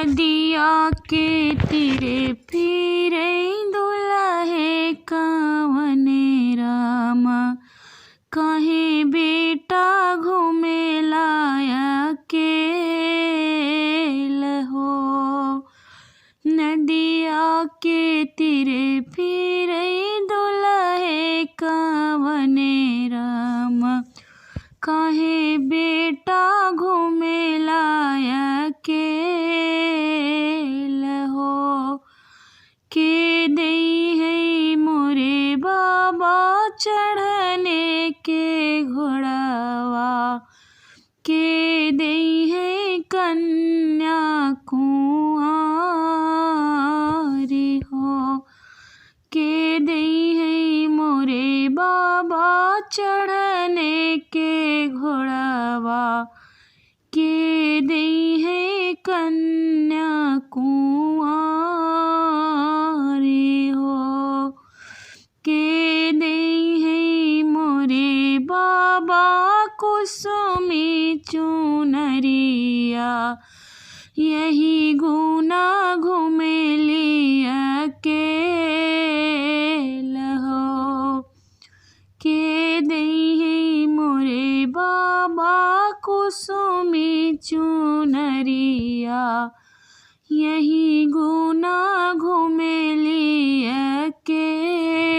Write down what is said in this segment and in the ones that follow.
नदिया के तीरे फिरे दुल्हे कवने रामा, कहे बेटा घूमेला अकेल हो। नदिया के तीरे फिरे दुल्हे कवने रामा, कहे बेटा घूमेला अकेल हो। के देई है मोरे बाबा चढ़ने के घोड़ावा, के देई है कन्या कुंवारी हो। के देई है मोरे बाबा चढ़ने के घोड़ावा, के देई है कन्या कुंवारी हो। के देई है मोरे बाबा कुसुमी चुनरिया, यही गुना घुमेली अकेल हो। के देई है मोरे बाबा कुसुमी चुनरिया, यही गुना घुमेली अकेल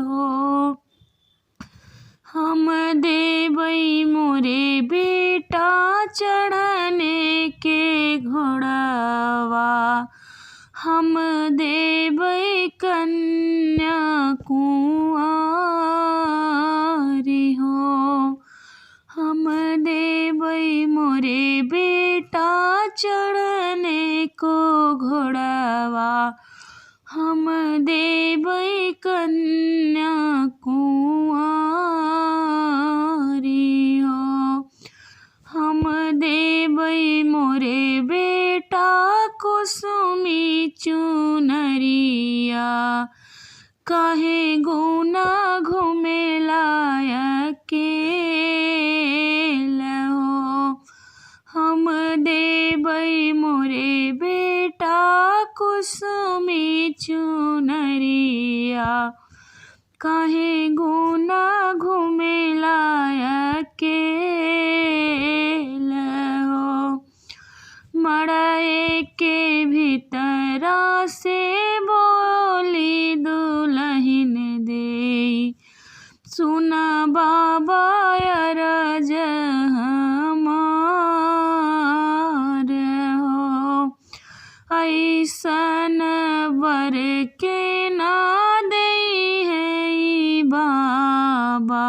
हो। हम देवई मोरे बेटा चढ़ने के घोड़ावा, हम देवई कन्या कुंवारी हो। हम देवई मोरे बेटा चढ़ने को घोड़ावा, हम देवई कन्या कुंवारी हो। हम देवई मोरे बेटा कुसुमी चुनरिया, काहे गुना घुमेला अकेल हो। हम देवई मोरे बेटा कुसुमी चुनरिया, काहे गुना घुमेला अकेल हो। मड़ाए के भीतरा से बोली दुल्हन देई, सुना बाबा अरज हमार हो। ऐसन वर के ना देई है बाबा,